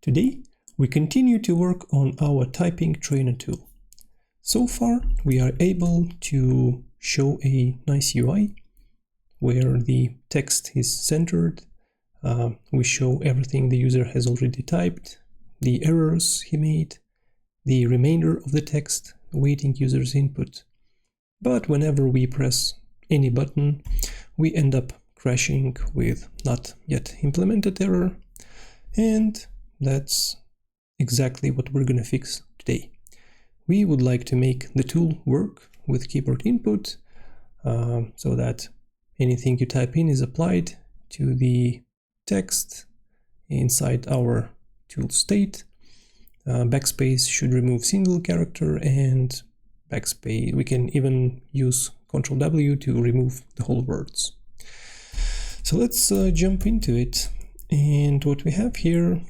Today, we continue to work on our typing trainer tool. So far, we are able to show a nice UI where the text is centered. We show everything the user has already typed, the errors he made, the remainder of the text, awaiting user's input. But whenever we press any button, we end up crashing with not yet implemented error, and that's exactly what we're going to fix today. We would like to make the tool work with keyboard input so that anything you type in is applied to the text inside our tool state. Backspace should remove single character, and backspace, we can even use Ctrl+W to remove the whole words. So let's jump into it. And what we have here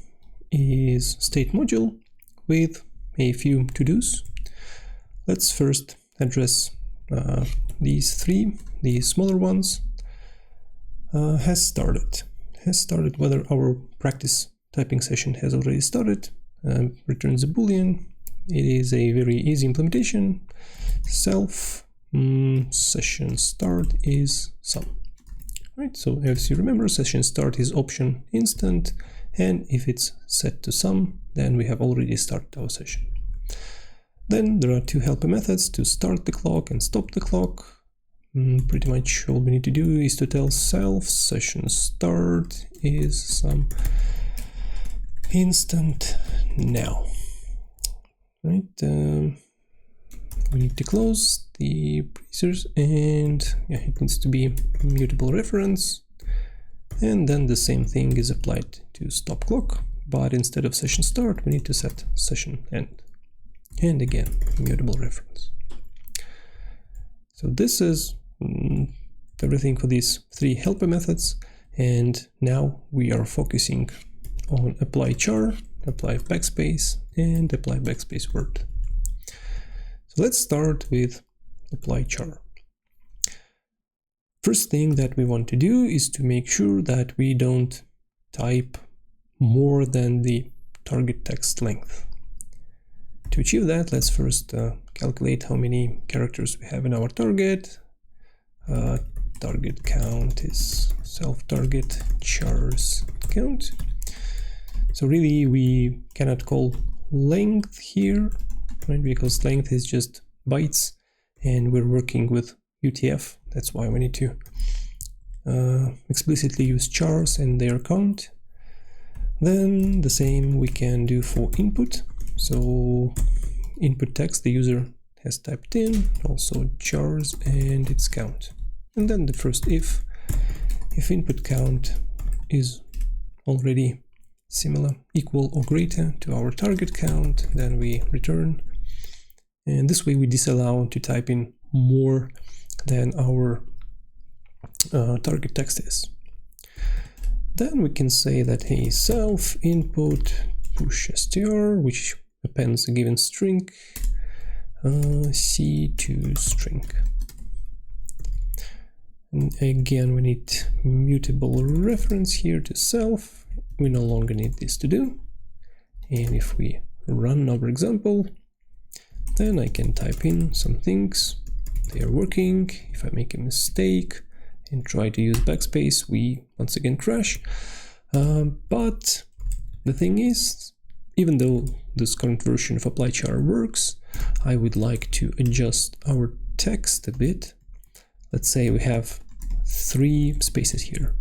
is state module with a few to-dos. Let's first address these three, the smaller ones. Has started, whether our practice typing session has already started. Returns a boolean. It is a very easy implementation. Self session start is some. Right, so as you remember, session start is option instant, and if it's set to some, then we have already started our session. Then there are two helper methods to start the clock and stop the clock. Pretty much all we need to do is to tell self session start is some instant now. Right, we need to close the preserves, and yeah, it needs to be mutable reference. And then the same thing is applied to stop clock, but instead of session start, we need to set session end. And again, mutable reference. So this is everything for these three helper methods. And now we are focusing on apply char, apply backspace, and apply backspace word. So let's start with apply char. First thing that we want to do is to make sure that we don't type more than the target text length. To achieve that, let's first calculate how many characters we have in our target. Target count is self-target chars count. So really we cannot call length here, right? Because length is just bytes and we're working with UTF. That's why we need to explicitly use chars and their count. Then the same we can do for input. So input text the user has typed in, also chars and its count. And then the first if input count is already similar, equal or greater to our target count, then we return. And this way we disallow to type in more than our target text is. Then we can say that, hey, self input push str, which appends a given string, c to string. And again, we need mutable reference here to self. We no longer need this to do. And if we run our example, then I can type in some things. They are working. If I make a mistake and try to use backspace, we once again crash. But the thing is, even though this current version of apply char works, I would like to adjust our text a bit. Let's say we have 3 spaces here.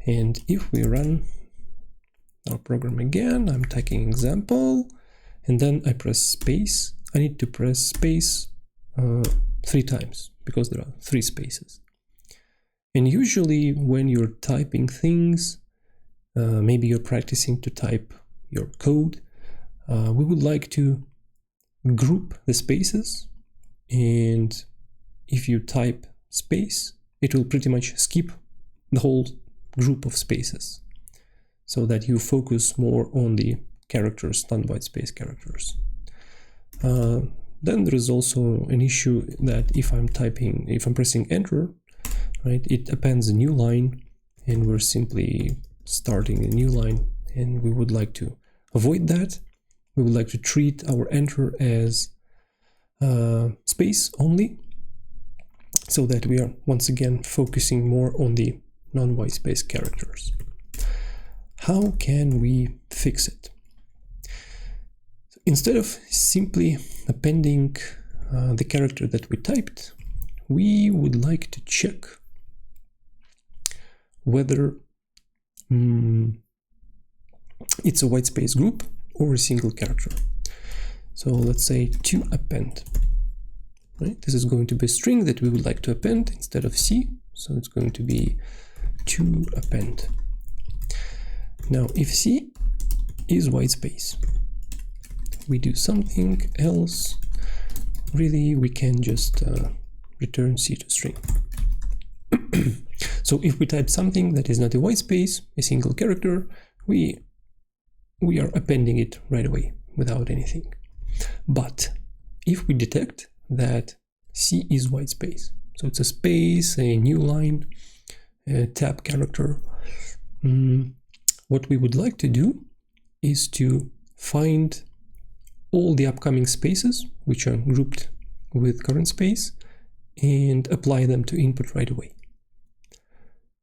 And if we run our program again, I'm typing example, and then I press space. I need to press space 3 times because there are 3 spaces. And usually when you're typing things, maybe you're practicing to type your code, we would like to group the spaces. And if you type space, it will pretty much skip the whole group of spaces so that you focus more on the characters, non-whitespace characters. Then there is also an issue that if I'm pressing enter, right, it appends a new line, and we're simply starting a new line, and we would like to avoid that, we would like to treat our enter as space only, so that we are once again focusing more on the non-whitespace characters. How can we fix it? Instead of simply appending the character that we typed, we would like to check whether it's a whitespace group or a single character. So let's say to append. Right? This is going to be a string that we would like to append instead of C, so it's going to be to append. Now, if C is whitespace, we do something else. Really, we can just return C to string. So if we type something that is not a whitespace, a single character, we are appending it right away without anything. But if we detect that C is whitespace, so it's a space, a new line, a tab character, what we would like to do is to find all the upcoming spaces which are grouped with current space and apply them to input right away,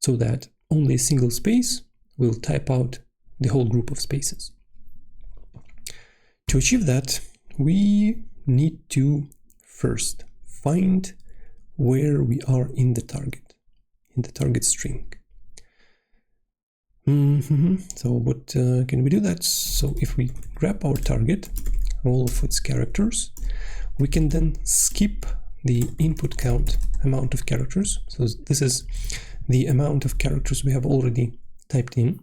so that only a single space will type out the whole group of spaces. To achieve that, we need to first find where we are in the target string. So what can we do that? So if we grab our target, all of its characters, we can then skip the input count amount of characters. So this is the amount of characters we have already typed in.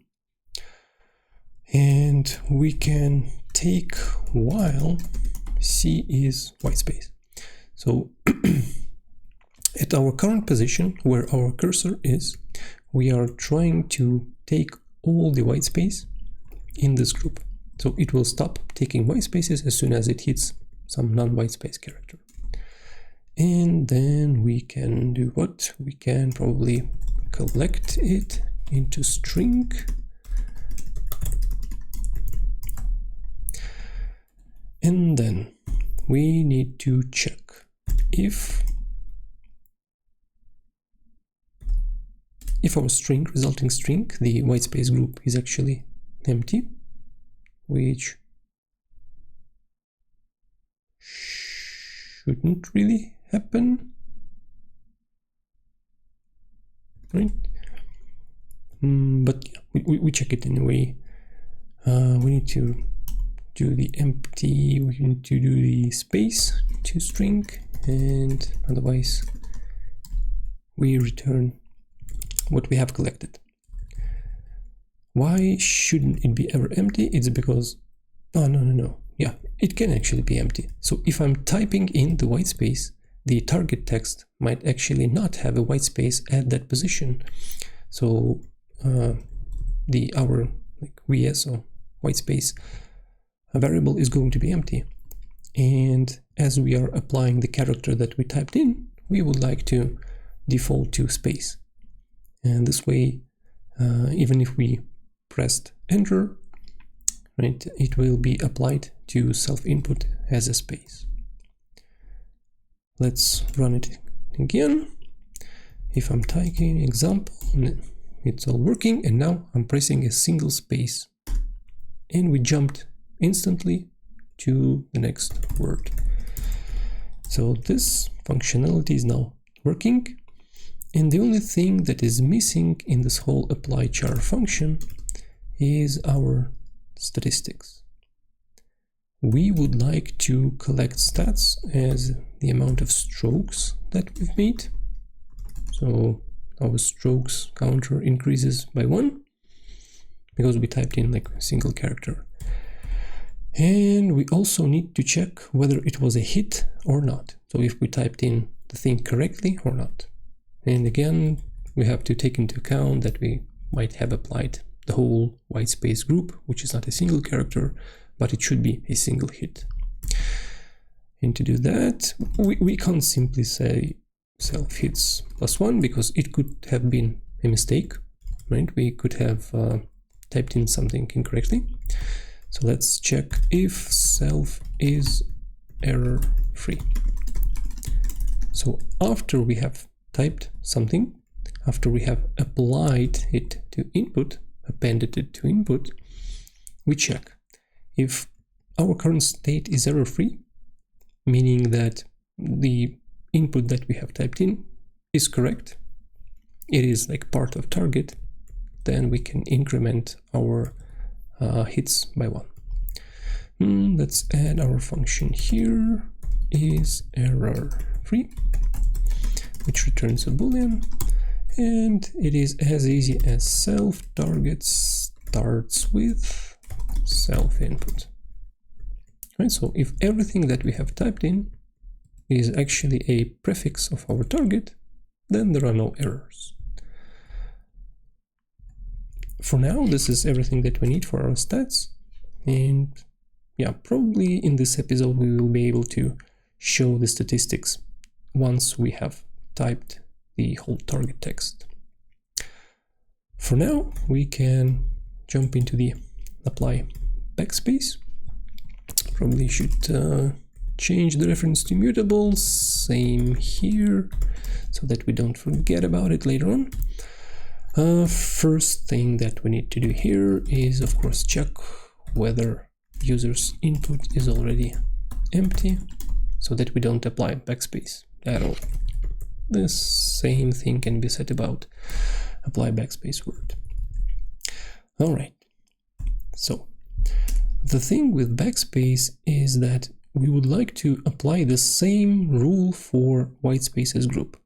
And we can take while C is whitespace. So at our current position where our cursor is, we are trying to take all the whitespace in this group. So it will stop taking whitespaces as soon as it hits some non-whitespace character. And then we can do what? We can probably collect it into string. And then we need to check if our string, resulting string, the whitespace group, is actually empty, which shouldn't really happen, right? But we check it anyway. We need to do the empty, we need to do the space to string, and otherwise we return what we have collected. Why shouldn't it be ever empty? It's because, oh, no. Yeah, it can actually be empty. So if I'm typing in the whitespace, the target text might actually not have a whitespace at that position. So our VS or whitespace variable is going to be empty. And as we are applying the character that we typed in, we would like to default to space. And this way, even if we pressed enter, right, it will be applied to self-input as a space. Let's run it again. If I'm typing example, it's all working, and now I'm pressing a single space, and we jumped instantly to the next word. So this functionality is now working. And the only thing that is missing in this whole apply char function is our statistics. We would like to collect stats as the amount of strokes that we've made. So our strokes counter increases by 1 because we typed in like a single character. And we also need to check whether it was a hit or not. So if we typed in the thing correctly or not. And again, we have to take into account that we might have applied the whole whitespace group, which is not a single character, but it should be a single hit. And to do that, we can't simply say self hits +1 because it could have been a mistake, right? We could have typed in something incorrectly. So let's check if self is error free. So after we have typed something, after we have applied it to input, appended it to input, we check if our current state is error free, meaning that the input that we have typed in is correct, it is like part of target, then we can increment our hits by 1. Let's add our function here, is error free, which returns a boolean, and it is as easy as self target starts with self input. Right, so if everything that we have typed in is actually a prefix of our target, then there are no errors. For now, this is everything that we need for our stats, and yeah, probably in this episode we will be able to show the statistics once we have typed the whole target text. For now, we can jump into the apply backspace. Probably should change the reference to mutables, same here, so that we don't forget about it later on. First thing that we need to do here is, of course, check whether user's input is already empty, so that we don't apply backspace at all. The same thing can be said about apply backspace word. All right, so the thing with backspace is that we would like to apply the same rule for whitespaces group.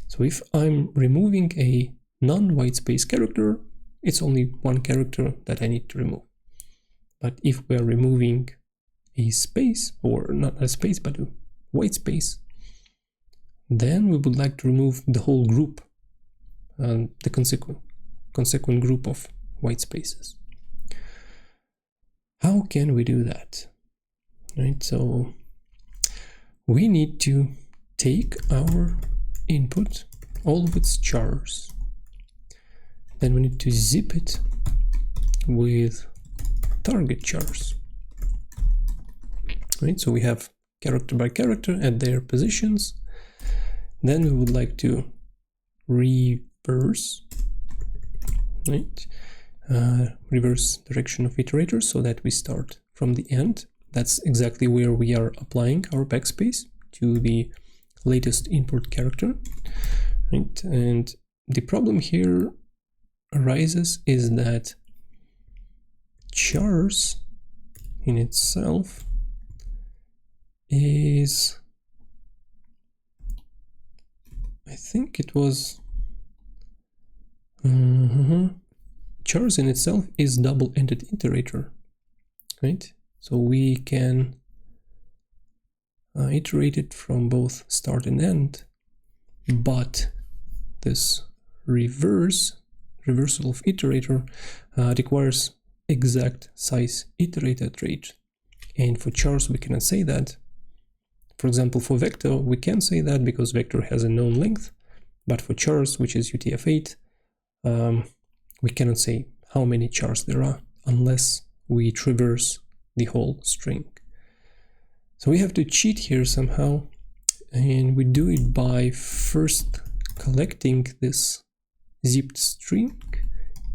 So if I'm removing a non-whitespace character, it's only one character that I need to remove. But if we're removing a space, or not a space but a whitespace, then we would like to remove the whole group, the consequent group of whitespaces. How can we do that? Right, so we need to take our input, all of its chars, then we need to zip it with target chars. Right, so we have character by character at their positions. Then we would like to reverse, right? Reverse direction of iterators so that we start from the end. That's exactly where we are applying our backspace, to the latest input character, right? And the problem here arises is that chars in itself is, I think it was chars in itself is double-ended iterator, right? So we can iterate it from both start and end, but this reversal of iterator requires exact size iterated rate, and for chars we cannot say that. For example, for vector we can say that because vector has a known length, but for chars, which is UTF-8, we cannot say how many chars there are unless we traverse the whole string. So we have to cheat here somehow, and we do it by first collecting this zipped string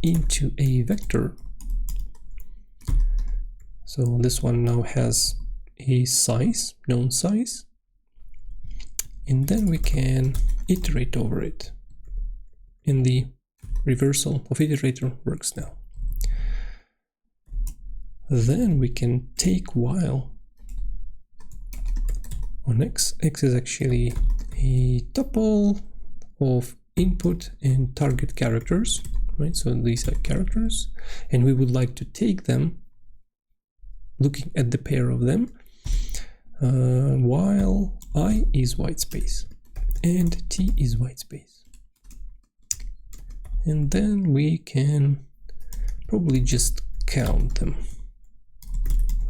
into a vector. So this one now has a size, known size, and then we can iterate over it, and the reversal of iterator works now. Then we can take while on x. X is actually a tuple of input and target characters, right? So these are characters, and we would like to take them, looking at the pair of them, while I is whitespace and t is whitespace. And then we can probably just count them.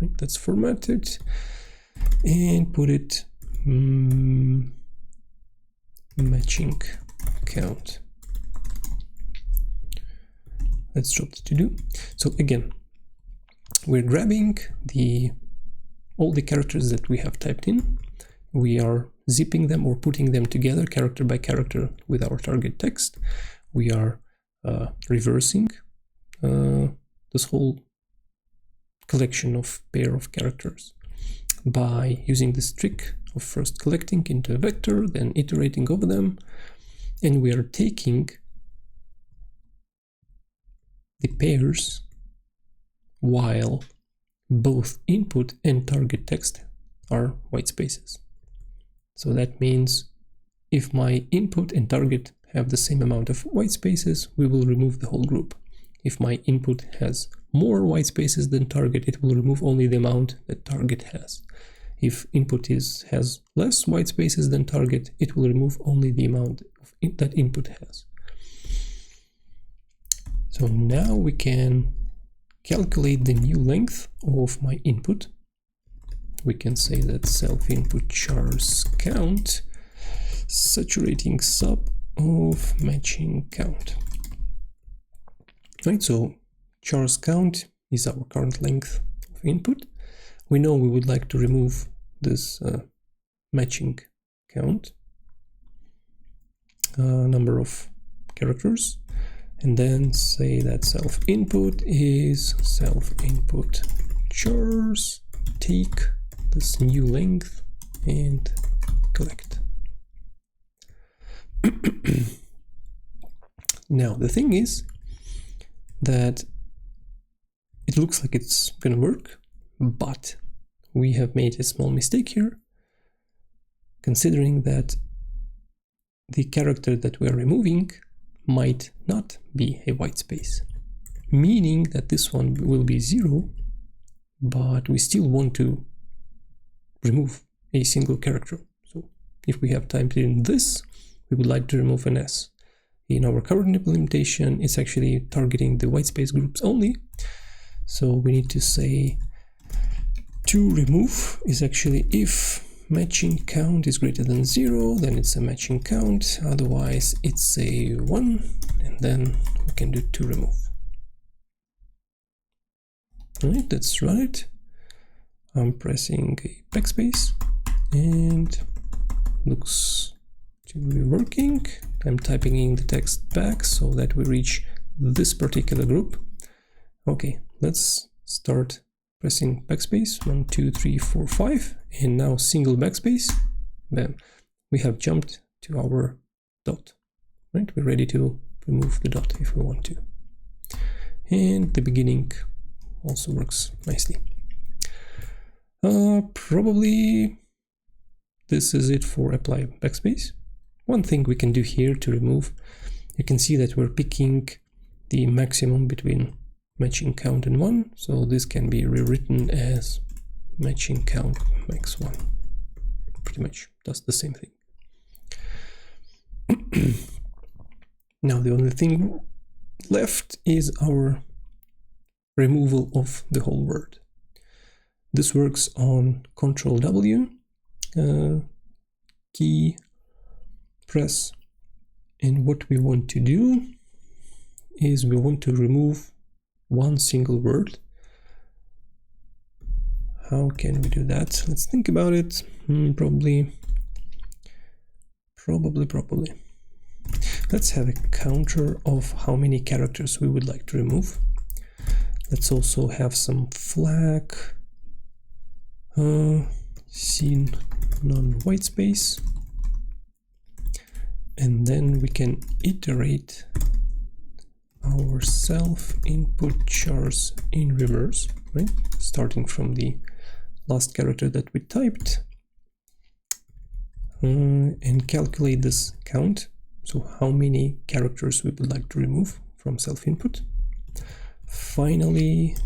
Right, let's format it and put it matching count. Let's drop the to do. So again, we're grabbing all the characters that we have typed in. We are zipping them or putting them together character by character with our target text. We are reversing this whole collection of pair of characters by using this trick of first collecting into a vector, then iterating over them, and we are taking the pairs while both input and target text are white spaces. So that means if my input and target have the same amount of white spaces, we will remove the whole group. If my input has more white spaces than target, it will remove only the amount that target has. If input has less white spaces than target, it will remove only the amount that input has. So now we can calculate the new length of my input. We can say that self-input chars count saturating sub of matching count. Right, so chars count is our current length of input. We know we would like to remove this matching count number of characters, and then say that self-input is self-input chars take this new length and collect. Now the thing is that it looks like it's gonna work, but we have made a small mistake here, considering that the character that we are removing might not be a white space, meaning that this one will be 0, but we still want to remove a single character. So if we have typed in this, we would like to remove an S. In our current implementation, it's actually targeting the white space groups only. So we need to say to remove is actually if matching count is greater than 0, then it's a matching count, otherwise it's a 1, and then we can do to remove. Alright, let's run it. I'm pressing a backspace and looks to be working. I'm typing in the text back so that we reach this particular group. Okay, let's start pressing backspace, 1, 2, 3, 4, 5, and now single backspace. Bam, we have jumped to our dot. Right, we're ready to remove the dot if we want to. And the beginning also works nicely. Probably this is it for apply backspace. One thing we can do here to remove, you can see that we're picking the maximum between matching count and 1, so this can be rewritten as matching count max 1. Pretty much does the same thing. Now the only thing left is our removal of the whole word. This works on Ctrl+W, key press, and what we want to do is we want to remove one single word. How can we do that? Let's think about it. Probably. Let's have a counter of how many characters we would like to remove. Let's also have some flag, scene non-white space, and then we can iterate our self-input chars in reverse, right? Starting from the last character that we typed, and calculate this count. So how many characters we would like to remove from self-input. Finally,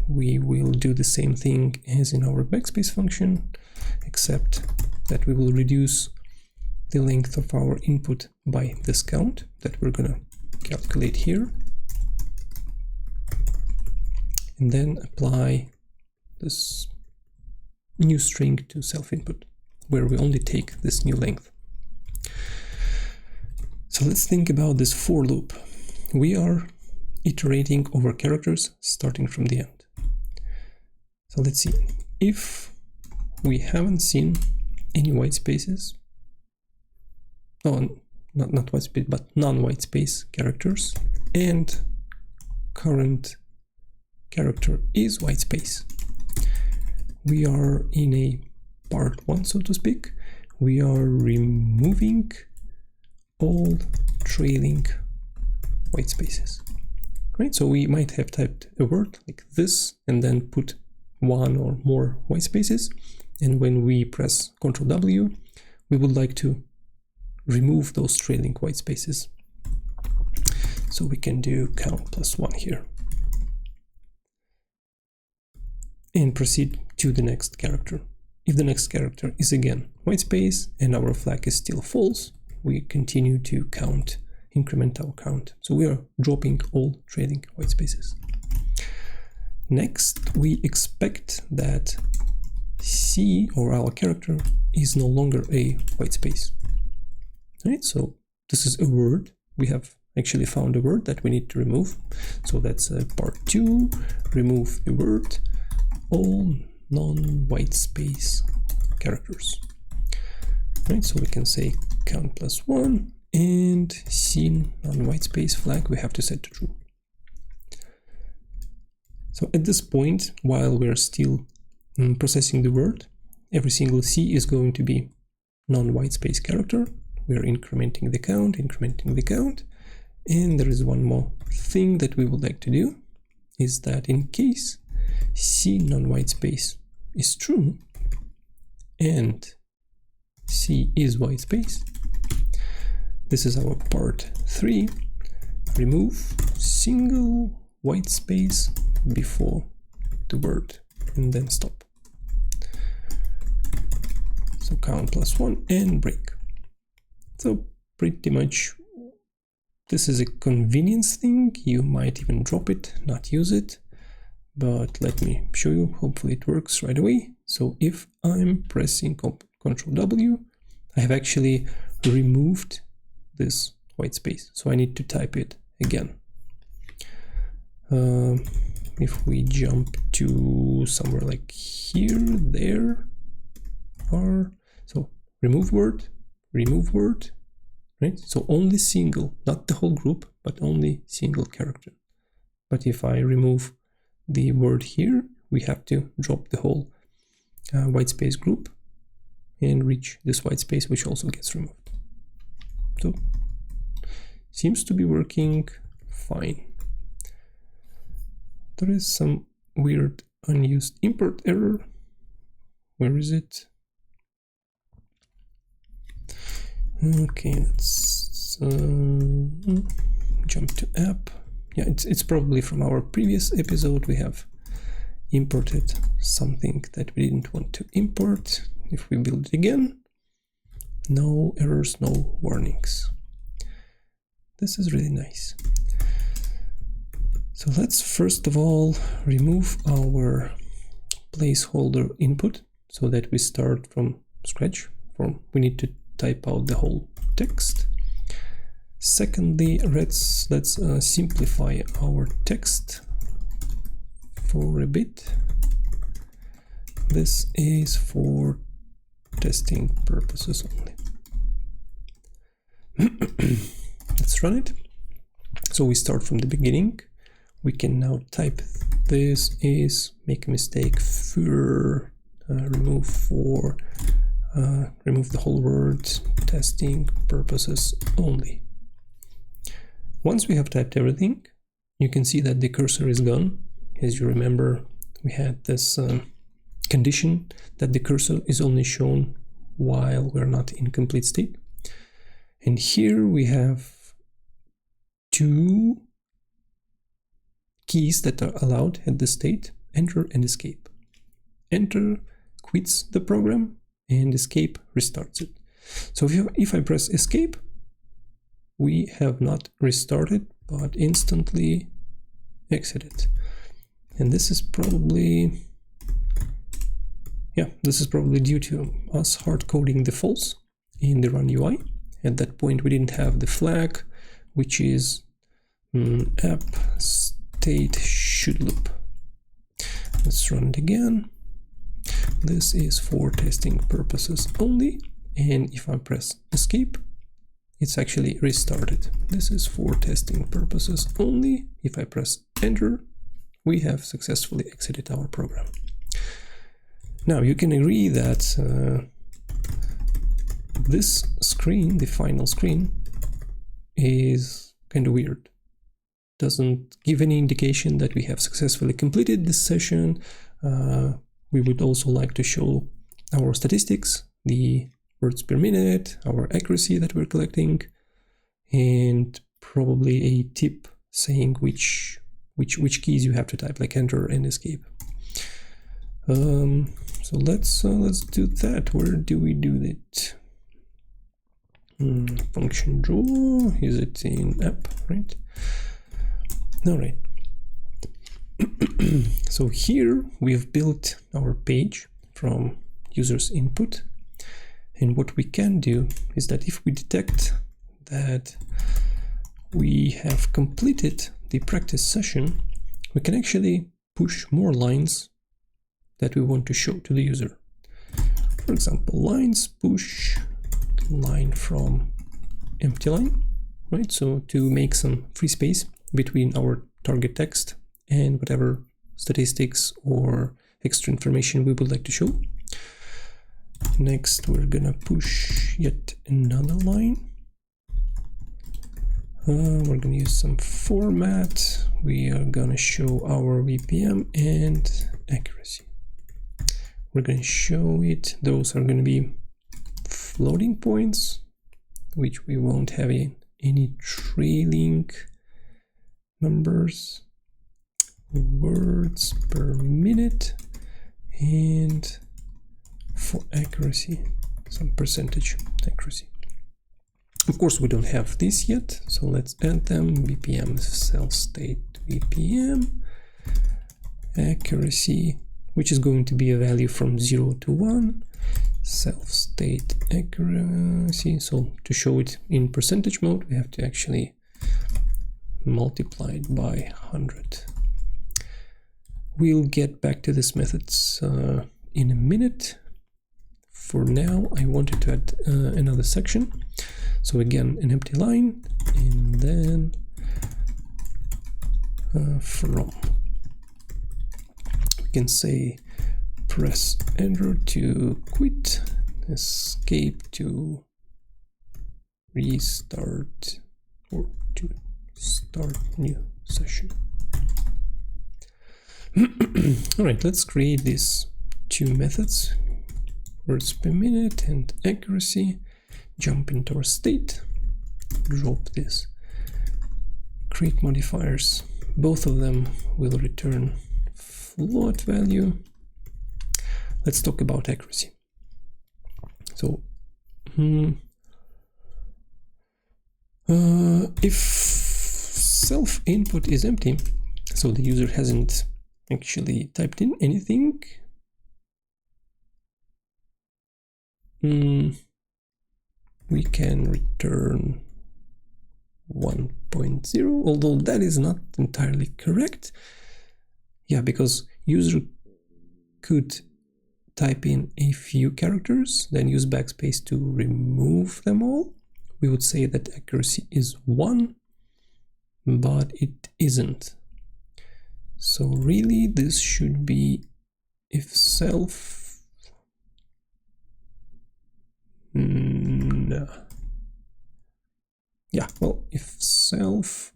we will do the same thing as in our backspace function, except that we will reduce the length of our input by this count that we're gonna calculate here, and then apply this new string to self-input, where we only take this new length. So let's think about this for loop. We are iterating over characters starting from the end. So let's see, if we haven't seen any white spaces, not white space, but non-white space characters, and current character is white space, we are in a part 1, so to speak. We are removing all trailing white spaces, right? So we might have typed a word like this and then put one or more white spaces, and when we press Ctrl+W, we would like to remove those trailing white spaces. So we can do count+1 here and proceed to the next character. If the next character is again white space and our flag is still false, we continue to count, increment our count. So we are dropping all trailing white spaces. Next, we expect that C, or our character, is no longer a white space. Right? So this is a word. We have actually found a word that we need to remove. So that's part 2, remove the word, all non-white space characters. Right? So we can say count+1, and C non-white space flag we have to set to true. So at this point, while we're still processing the word, every single C is going to be non-white space character. We're incrementing the count, and there is one more thing that we would like to do, is that in case C non-white space is true and C is white space, this is our part 3, remove single white space before the word and then stop. So count+1 and break. So pretty much this is a convenience thing. You might even drop it, not use it, but let me show you. Hopefully it works right away. So if I'm pressing Ctrl+W, I have actually removed this white space, so I need to type it again. If we jump to somewhere like here, there are, so remove word, right? So only single, not the whole group, but only single character. But if I remove the word here, we have to drop the whole white space group and reach this white space, which also gets removed. So seems to be working fine. There is some weird unused import error. Where is it? Okay, let's jump to app. Yeah, it's probably from our previous episode. We have imported something that we didn't want to import. If we build it again, no errors, no warnings. This is really nice. So let's first of all remove our placeholder input so that we start from scratch. We need to type out the whole text. Secondly, let's simplify our text for a bit. This is for testing purposes only. Let's run it. So we start from the beginning. We can now type this is make a mistake for remove the whole word, testing purposes only. Once we have typed everything, you can see that the cursor is gone. As you remember, we had this condition that the cursor is only shown while we're not in complete state. And here we have two keys that are allowed at this state, enter and escape. Enter quits the program and escape restarts it. So if I press escape, we have not restarted but instantly exited. And this is probably due to us hard coding the false in the run UI. At that point we didn't have the flag, which is app state should loop. Let's run it again. This is for testing purposes only, and if I press escape, it's actually restarted. This is for testing purposes only. If I press enter, we have successfully exited our program. Now you can agree that this screen, the final screen, is kind of weird. Doesn't give any indication that we have successfully completed this session. We would also like to show our statistics, the words per minute, our accuracy that we're collecting, and probably a tip saying which keys you have to type, like enter and escape. So let's do that. Where do we do it? Function draw, is it in app, right? All right. So here we've built our page from user's input, and what we can do is that if we detect that we have completed the practice session, we can actually push more lines that we want to show to the user. For example, lines push line from empty line, right? So to make some free space between our target text and whatever statistics or extra information we would like to show. Next, we're gonna push yet another line. We're gonna use some format. We are gonna show our VPM and accuracy. We're gonna show it. Those are gonna be floating points, which we won't have any trailing numbers. Words per minute, and for accuracy, some percentage accuracy. Of course, we don't have this yet, so let's add them. VPM self state VPM accuracy, which is going to be a value from 0 to 1. Self state accuracy. So to show it in percentage mode, we have to actually multiply it by 100. We'll get back to this methods in a minute. For now, I wanted to add another section. So again, an empty line, and then from. We can say press enter to quit, escape to restart, or to start new session. All right, let's create these two methods, words per minute and accuracy. Jump into our state, drop this, create modifiers. Both of them will return float value. Let's talk about accuracy. So if self input is empty, so the user hasn't actually typed in anything, we can return 1.0, although that is not entirely correct. Yeah, because user could type in a few characters, then use backspace to remove them all. We would say that accuracy is 1, but it isn't. So really this should be if self, no. Yeah, well, if self,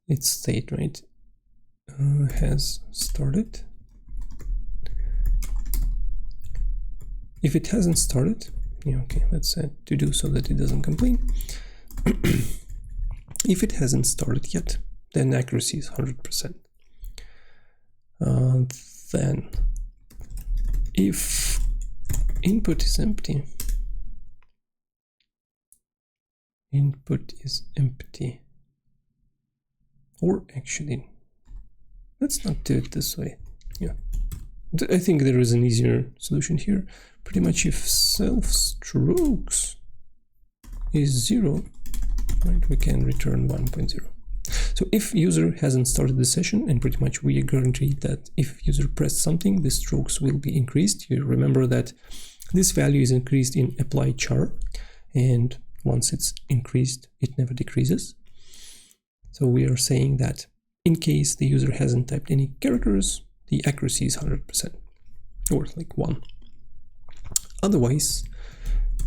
its state, right, has started. If it hasn't started, yeah, okay, let's add to do so that it doesn't complain. If it hasn't started yet, then accuracy is 100%. Then if input is empty, or actually, let's not do it this way. Yeah, I think there is an easier solution here. Pretty much if self strokes is 0, right, we can return 1.0. So if user hasn't started the session, and pretty much we guarantee that if user pressed something, the strokes will be increased. You remember that this value is increased in apply char, and once it's increased, it never decreases. So we are saying that in case the user hasn't typed any characters, the accuracy is 100%, or like 1. Otherwise,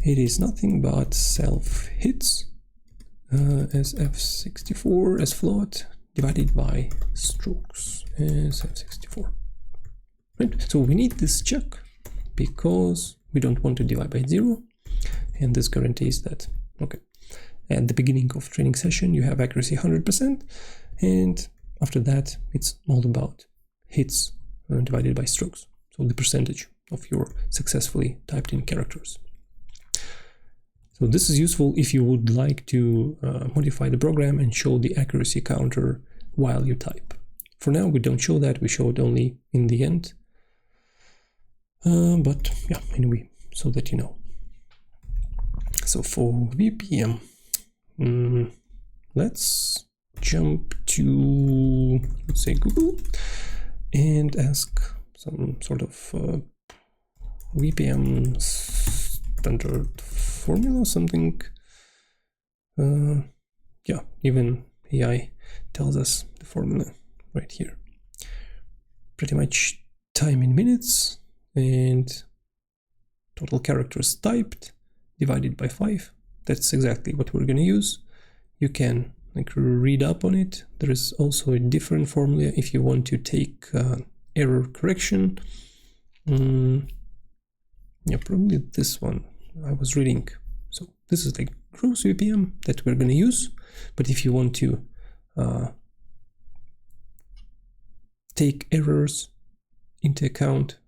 it is nothing but self hits as f64 as float divided by strokes as f64. Right? So we need this check because we don't want to divide by 0, and this guarantees that, okay, at the beginning of training session you have accuracy 100%, and after that it's all about hits divided by strokes, so the percentage of your successfully typed in characters. So this is useful if you would like to modify the program and show the accuracy counter while you type. For now, we don't show that, we show it only in the end. But yeah, anyway, so that you know. So for VPM, let's jump to, let's say, Google and ask some sort of VPM standard formula, something. Yeah, even AI tells us the formula right here. Pretty much time in minutes and total characters typed divided by 5. That's exactly what we're going to use. You can like read up on it. There is also a different formula if you want to take error correction. Yeah, probably this one I was reading. So this is like gross VPM that we're going to use. But if you want to take errors into account,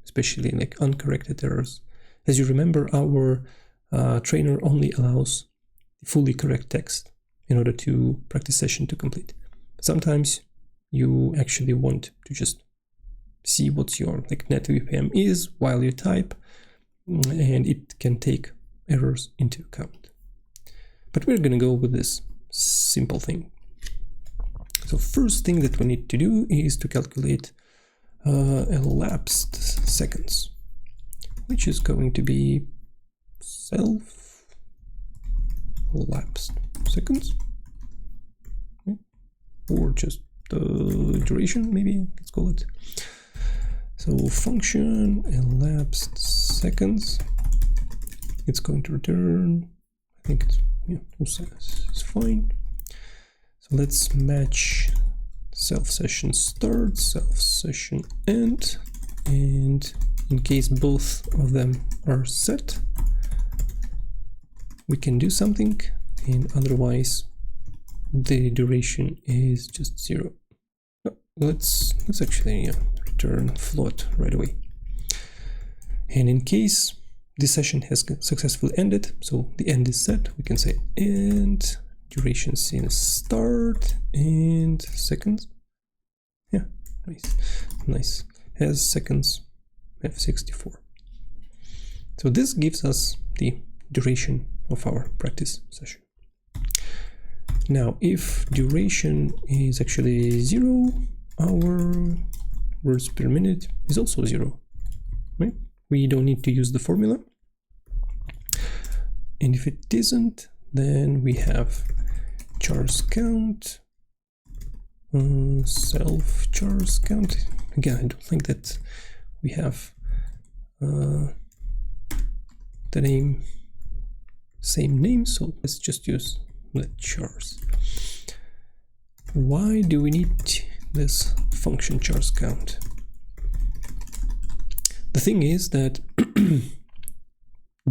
especially like uncorrected errors, as you remember, our trainer only allows fully correct text in order to practice session to complete. But sometimes you actually want to just see what your like net VPM is while you type, and it can take errors into account. But we're going to go with this simple thing. So first thing that we need to do is to calculate elapsed seconds, which is going to be self elapsed seconds, or just the duration, maybe let's call it. So function elapsed seconds, it's going to return, I think it's, yeah, it's fine. So let's match self session start, self session end, and in case both of them are set, we can do something, and otherwise the duration is just 0. Let's actually return float right away. And in case the session has successfully ended, so the end is set, we can say end duration since start and seconds. Yeah, nice. Has seconds f64. So this gives us the duration of our practice session. Now, if duration is actually 0, our words per minute is also 0, right? We don't need to use the formula. And if it isn't, then we have chars count, self chars count. Again, I don't think that we have the same name, so let's just use let chars. Why do we need this function chars count? The thing is that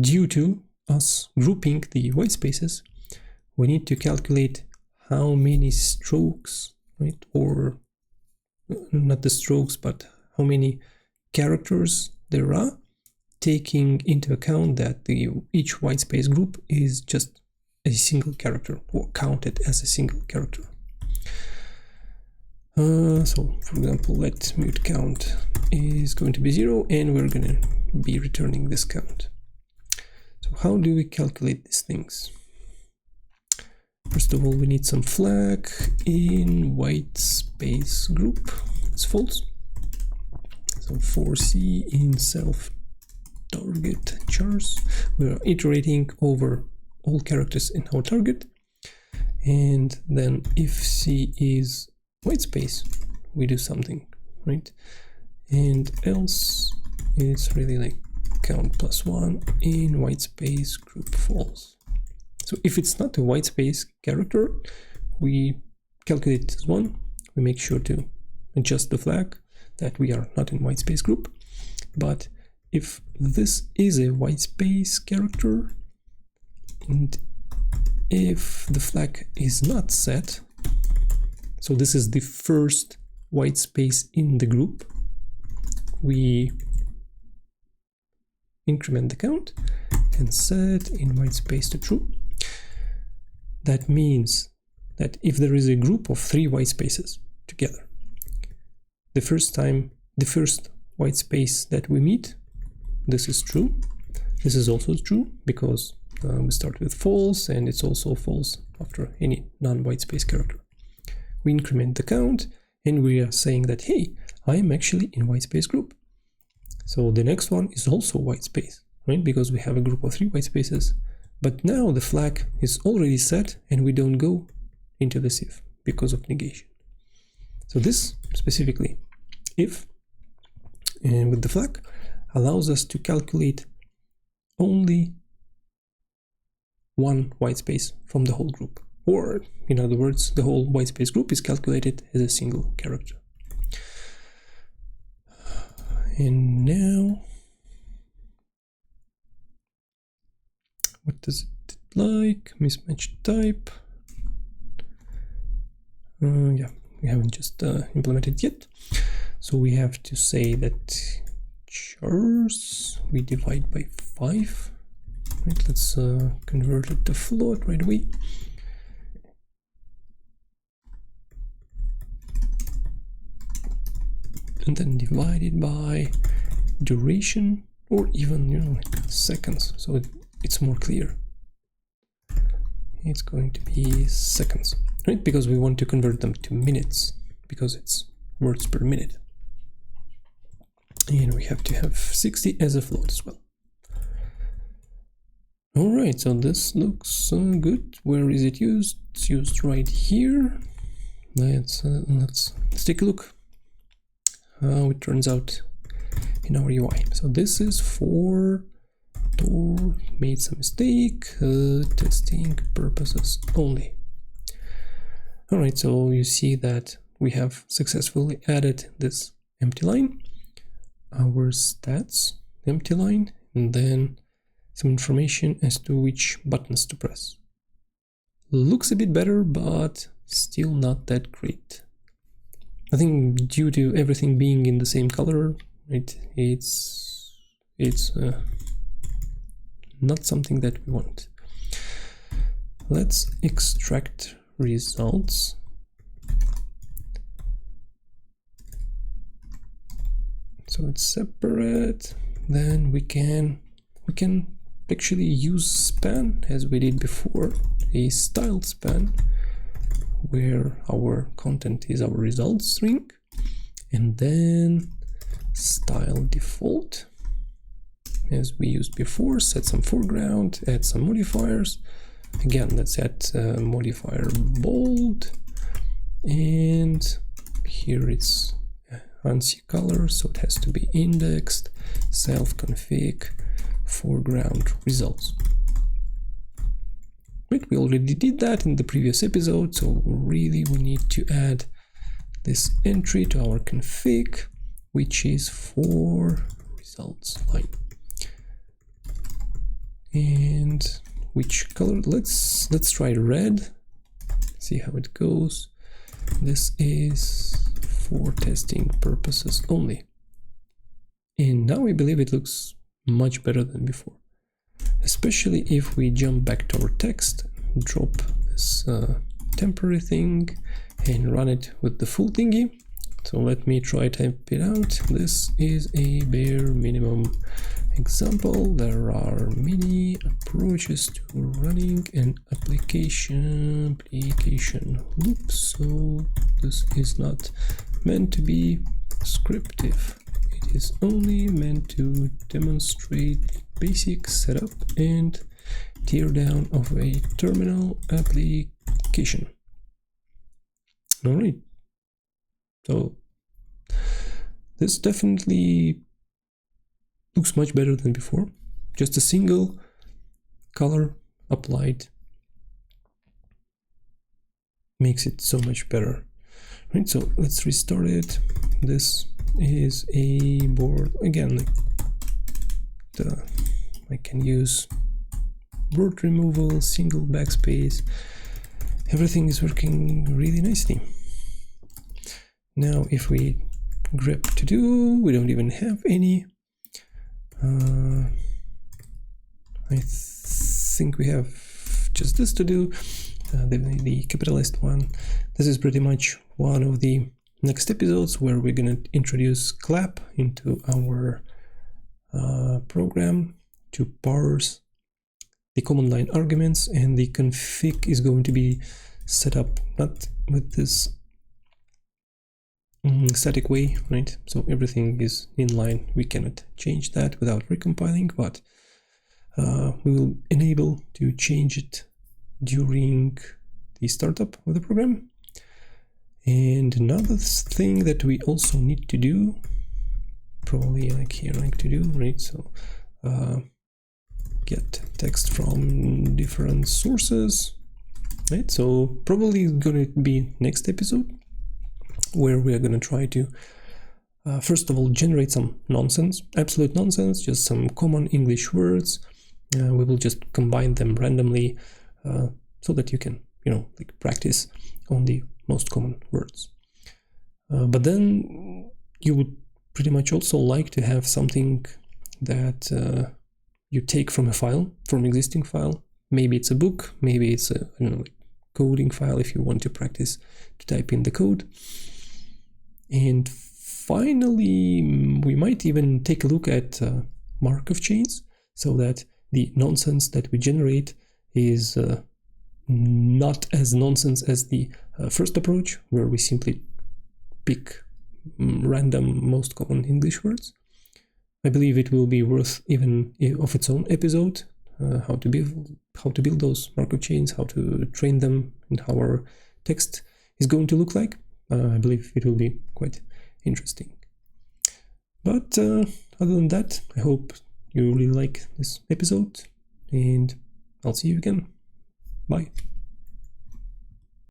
due to us grouping the white spaces, we need to calculate how many strokes, right? Or not the strokes, but how many characters there are, taking into account that each white space group is just a single character, or counted as a single character. So for example, let mute count is going to be 0, and we're going to be returning this count. So how do we calculate these things? First of all, we need some flag in whitespace group. It's false. So for C in self target chars, we are iterating over all characters in our target. And then if C is whitespace, we do something, right? And else it's really like count +1 in whitespace group false. So if it's not a whitespace character, we calculate it as 1. We make sure to adjust the flag that we are not in whitespace group. But if this is a whitespace character, and if the flag is not set, so this is the first whitespace in the group, we increment the count and set in whitespace to true. That means that if there is a group of 3 whitespaces together, the first whitespace that we meet, this is true. This is also true because we start with false, and it's also false after any non-whitespace character. We increment the count, and we are saying that, hey, I am actually in whitespace group. So the next one is also whitespace, right? Because we have a group of 3 whitespaces. But now the flag is already set, and we don't go into this if because of negation. So this specifically, if with the flag, allows us to calculate only one whitespace from the whole group. Or, in other words, the whole whitespace group is calculated as a single character. And now, what does it like? Mismatched type. Yeah, we haven't just implemented yet. So we have to say that chars we divide by 5. Right, let's convert it to float right away. And then divide it by duration, or even, like seconds, so it's more clear. It's going to be seconds, right? Because we want to convert them to minutes, because it's words per minute. And we have to have 60 as a float as well. All right, so this looks good. Where is it used? It's used right here. Let's take a look how it turns out in our UI. So this is for Tor made some mistake, testing purposes only. All right, so you see that we have successfully added this empty line, our stats empty line, and then some information as to which buttons to press. Looks a bit better, but still not that great. I think due to everything being in the same color, it's not something that we want. Let's extract results. So it's separate. Then we can actually use span as we did before, a styled span where our content is our results string, and then style default as we used before, set some foreground, add some modifiers. Again, let's add modifier bold, and here it's ANSI color, so it has to be indexed, self-config, foreground results. Right, we already did that in the previous episode, so really we need to add this entry to our config, which is for results line. And which color? Let's try red, see how it goes. This is for testing purposes only. And now I believe it looks much better than before, especially if we jump back to our text, drop this temporary thing and run it with the full thingy. So let me try type it out. This is a bare minimum example, there are many approaches to running an application loop, so this is not meant to be prescriptive. It is only meant to demonstrate basic setup and tear down of a terminal application. All right, so this definitely looks much better than before. Just a single color applied makes it so much better. Right, so let's restart it. This is a board again. I can use word removal, single backspace. Everything is working really nicely. Now, if we grep to do, we don't even have any. I think we have just this to do, the capitalist one. This is pretty much one of the next episodes where we're going to introduce clap into our program to parse the command line arguments, and the config is going to be set up not with this static way, right? So everything is in line. We cannot change that without recompiling, but we will enable to change it during the startup of the program. And another thing that we also need to do, probably like here, like to do, right? So get text from different sources, right? So probably going to be next episode where we are going to try to first of all generate some nonsense, absolute nonsense, just some common English words. We will just combine them randomly so that you can, like practice on the most common words. But then you would pretty much also like to have something that you take from a file, from existing file. Maybe it's a book, maybe it's a like coding file if you want to practice to type in the code. And finally, we might even take a look at Markov chains, so that the nonsense that we generate is not as nonsense as the first approach, where we simply pick random most common English words. I believe it will be worth even of its own episode, how to build those Markov chains, how to train them, and how our text is going to look like. I believe it will be quite interesting. But other than that, I hope you really like this episode, and I'll see you again. Bye.